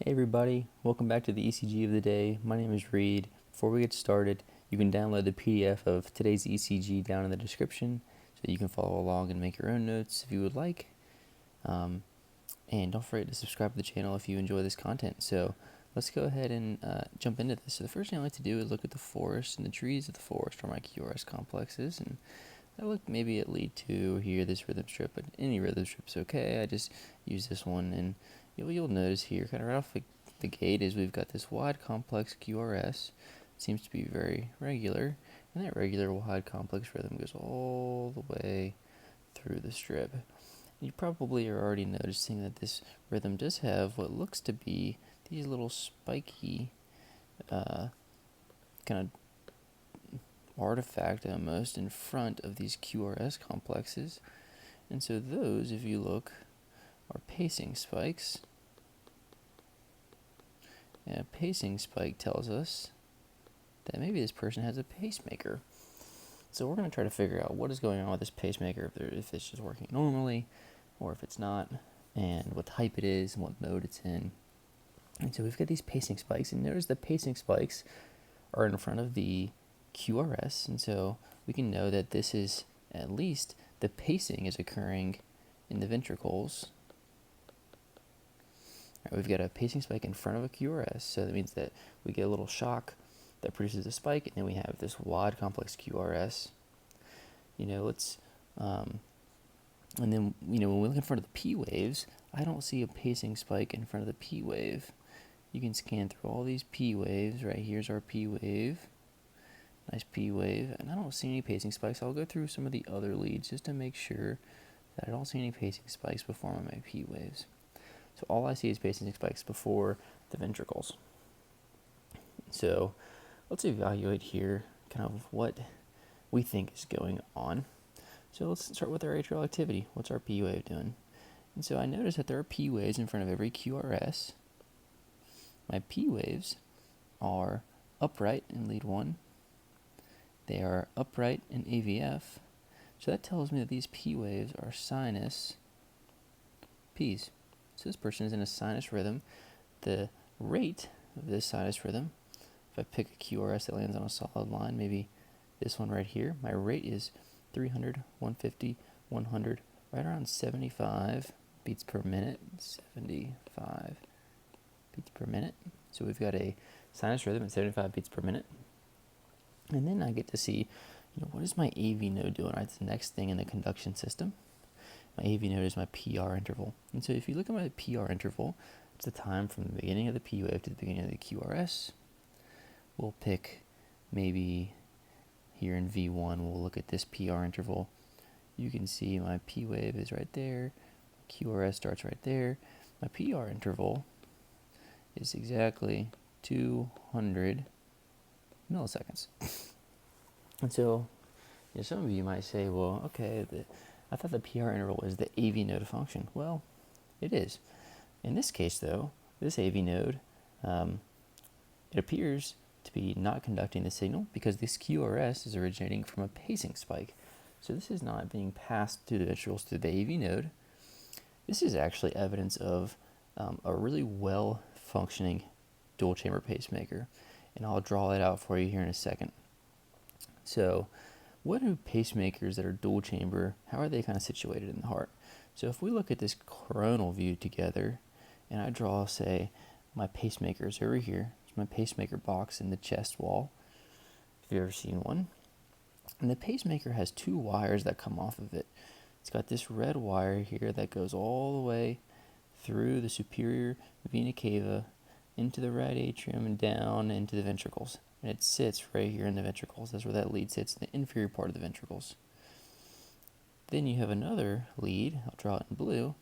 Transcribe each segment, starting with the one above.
Hey everybody, welcome back to the ECG of the day. My name is Reed. Before we get started, you can download the PDF of today's ECG down in the description so you can follow along and make your own notes if you would like. And don't forget to subscribe to the channel if you enjoy this content. So let's go ahead and jump into this. So the first thing I like to do is look at the forest and the trees of the forest where my QRS complex is. And I look maybe at lead 2 here, this rhythm strip, but any rhythm strip's okay. I just use this one, and you'll notice here, kind of right off the gate, is we've got this wide complex QRS. It seems to be very regular, and that regular wide complex rhythm goes all the way through the strip. You probably are already noticing that this rhythm does have what looks to be these little spiky kind of artifact almost in front of these QRS complexes. And so those, if you look, are pacing spikes. And a pacing spike tells us that maybe this person has a pacemaker. So we're going to try to figure out what is going on with this pacemaker, if it's just working normally or if it's not, and what type it is and what mode it's in. And so we've got these pacing spikes, and notice the pacing spikes are in front of the QRS, and so we can know that this is at least the pacing is occurring in the ventricles. Right, we've got a pacing spike in front of a QRS, so that means that we get a little shock that produces a spike, and then we have this wide complex QRS. And then when we look in front of the P waves, I don't see a pacing spike in front of the P wave. You can scan through all these P waves. Right here's our P wave. Nice P wave, and I don't see any pacing spikes. I'll go through some of the other leads just to make sure that I don't see any pacing spikes before my P waves. So all I see is pacing spikes before the ventricles. So let's evaluate here kind of what we think is going on. So let's start with our atrial activity. What's our P wave doing? And so I notice that there are P waves in front of every QRS. My P waves are upright in lead 1. They are upright in AVF. So that tells me that these P waves are sinus Ps. So this person is in a sinus rhythm. The rate of this sinus rhythm, if I pick a QRS that lands on a solid line, maybe this one right here, my rate is 300, 150, 100, right around 75 beats per minute. 75 beats per minute. So we've got a sinus rhythm at 75 beats per minute. And then I get to see, what is my AV node doing? Right, it's the next thing in the conduction system. My AV node is my PR interval. And so if you look at my PR interval, it's the time from the beginning of the P wave to the beginning of the QRS. We'll pick maybe here in V1, we'll look at this PR interval. You can see my P wave is right there. QRS starts right there. My PR interval is exactly 200 milliseconds. And so some of you might say, well, okay, I thought the PR interval was the AV node function. Well, it is. In this case, though, this AV node, it appears to be not conducting the signal because this QRS is originating from a pacing spike. So this is not being passed through the ventricles through the AV node. This is actually evidence of a really well-functioning dual-chamber pacemaker. And I'll draw it out for you here in a second. So what do pacemakers that are dual chamber, how are they kind of situated in the heart? So if we look at this coronal view together, and I draw, say, my pacemakers over here, it's my pacemaker box in the chest wall, if you've ever seen one. And the pacemaker has 2 wires that come off of it. It's got this red wire here that goes all the way through the superior vena cava into the right atrium and down into the ventricles. And it sits right here in the ventricles. That's where that lead sits, in the inferior part of the ventricles. Then you have another lead, I'll draw it in blue,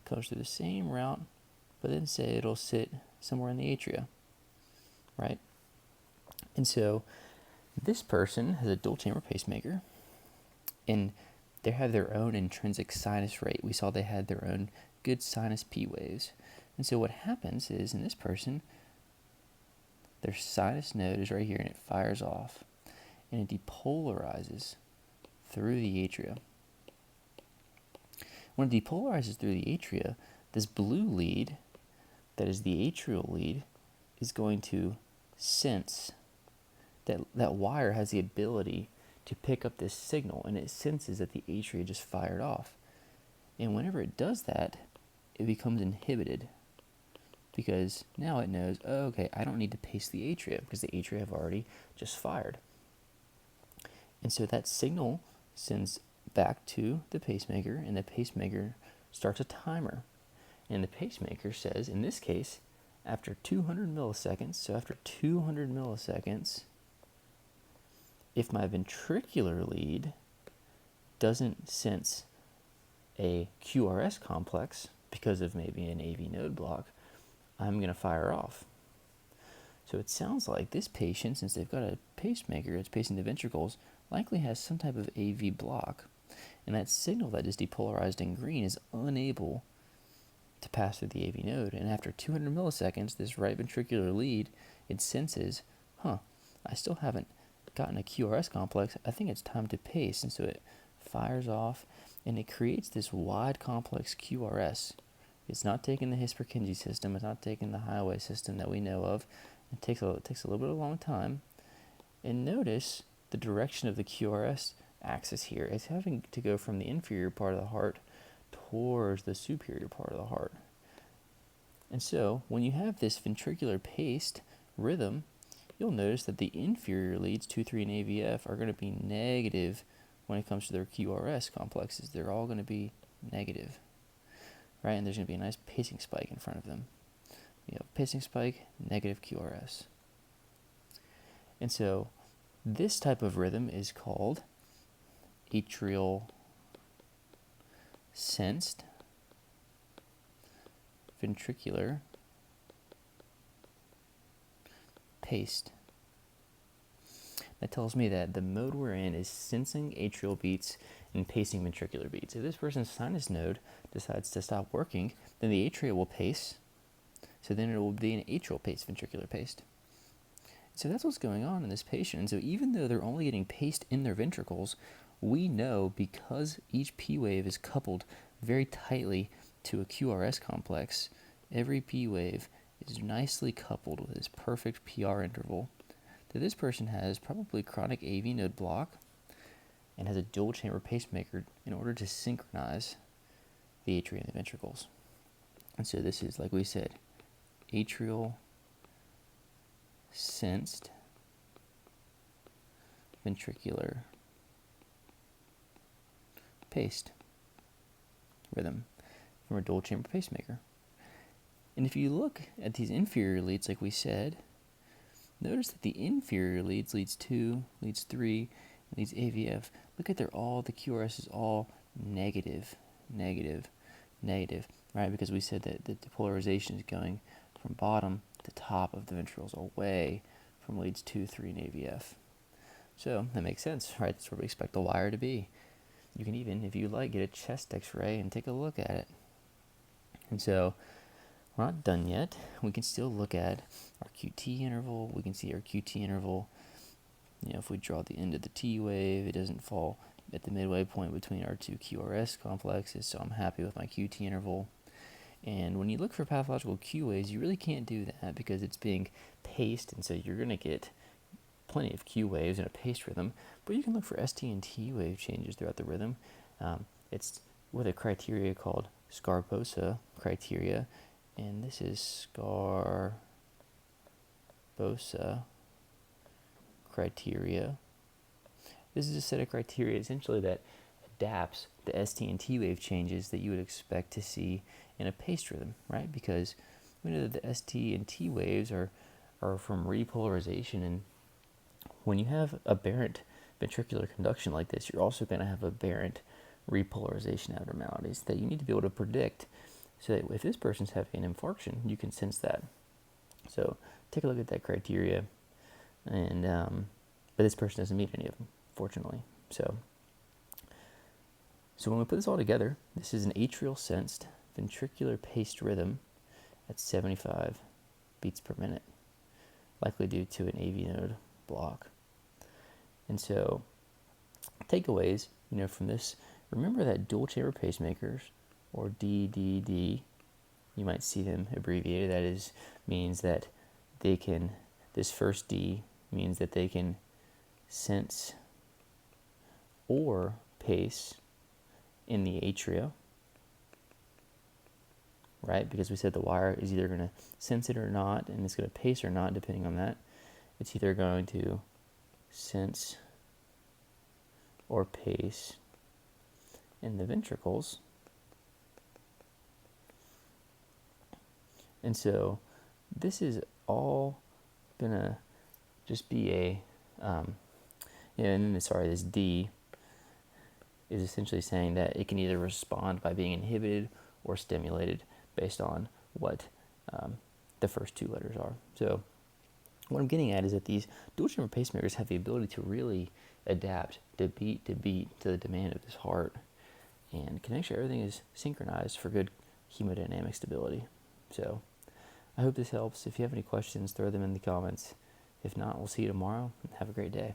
it goes through the same route, but then say it'll sit somewhere in the atria, right? And so this person has a dual chamber pacemaker, and they have their own intrinsic sinus rate. We saw they had their own good sinus P waves. And so what happens is, in this person, their sinus node is right here, and it fires off, and it depolarizes through the atria. When it depolarizes through the atria, this blue lead that is the atrial lead, is going to sense that wire has the ability to pick up this signal, and it senses that the atria just fired off. And whenever it does that, it becomes inhibited, because now it knows, oh, okay, I don't need to pace the atria because the atria have already just fired. And so that signal sends back to the pacemaker, and the pacemaker starts a timer. And the pacemaker says, in this case, after 200 milliseconds, so after 200 milliseconds, if my ventricular lead doesn't sense a QRS complex because of maybe an AV node block, I'm going to fire off. So it sounds like this patient, since they've got a pacemaker that's pacing the ventricles, likely has some type of AV block. And that signal that is depolarized in green is unable to pass through the AV node. And after 200 milliseconds, this right ventricular lead, it senses, I still haven't gotten a QRS complex. I think it's time to pace. And so it fires off, and it creates this wide complex QRS. It's not taking the His-Purkinje system. It's not taking the highway system that we know of. It takes a little bit of a long time. And notice the direction of the QRS axis here. It's having to go from the inferior part of the heart towards the superior part of the heart. And so when you have this ventricular paced rhythm, you'll notice that the inferior leads, 2, 3, and AVF, are going to be negative when it comes to their QRS complexes. They're all going to be negative, right? And there's going to be a nice pacing spike in front of them. You know, pacing spike, negative QRS. And so this type of rhythm is called atrial sensed ventricular paced. That tells me that the mode we're in is sensing atrial beats and pacing ventricular beats. If this person's sinus node decides to stop working, then the atria will pace. So then it will be an atrial paced ventricular paced. So that's what's going on in this patient. And so even though they're only getting paced in their ventricles, we know, because each P wave is coupled very tightly to a QRS complex, every P wave is nicely coupled with this perfect PR interval, that this person has probably chronic AV node block and has a dual chamber pacemaker in order to synchronize the atria and the ventricles. And so this is, like we said, atrial sensed ventricular paced rhythm from a dual chamber pacemaker. And if you look at these inferior leads, like we said, notice that the inferior leads, leads 2, leads 3, and leads AVF, look at the QRS is all negative, negative, negative, right? Because we said that the depolarization is going from bottom to top of the ventricles, away from leads 2, 3, and AVF. So that makes sense, right? That's where we expect the wire to be. You can even, if you like, get a chest x-ray and take a look at it. And so we're not done yet. We can still look at our QT interval. We can see our QT interval. You know, if we draw the end of the T wave, it doesn't fall at the midway point between our two QRS complexes, so I'm happy with my QT interval. And when you look for pathological Q waves, you really can't do that because it's being paced, and so you're going to get plenty of Q waves in a paced rhythm, but you can look for ST and T wave changes throughout the rhythm. It's with a criteria called Sgarbossa criteria, and this is Sgarbossa criteria. This is a set of criteria essentially that adapts the ST and T wave changes that you would expect to see in a paced rhythm, right? Because we know that the ST and T waves are from repolarization, and when you have aberrant ventricular conduction like this, you're also going to have aberrant repolarization abnormalities that you need to be able to predict, so that if this person's having an infarction, you can sense that. So take a look at that criteria, and but this person doesn't meet any of them, fortunately. So when we put this all together, this is an atrial sensed ventricular paced rhythm at 75 beats per minute, likely due to an AV node block. And so takeaways, from this, remember that dual chamber pacemakers, or DDD, you might see them abbreviated. That means that they can, this first D means that they can sense or pace in the atria, right? Because we said the wire is either going to sense it or not, and it's going to pace or not, depending on that. It's either going to sense or pace in the ventricles. And so this is all going to just be a, and then, sorry, this D is essentially saying that it can either respond by being inhibited or stimulated based on what the first two letters are. So what I'm getting at is that these dual chamber pacemakers have the ability to really adapt to beat to the demand of this heart, and can make sure everything is synchronized for good hemodynamic stability. So I hope this helps. If you have any questions, throw them in the comments. If not, we'll see you tomorrow, and have a great day.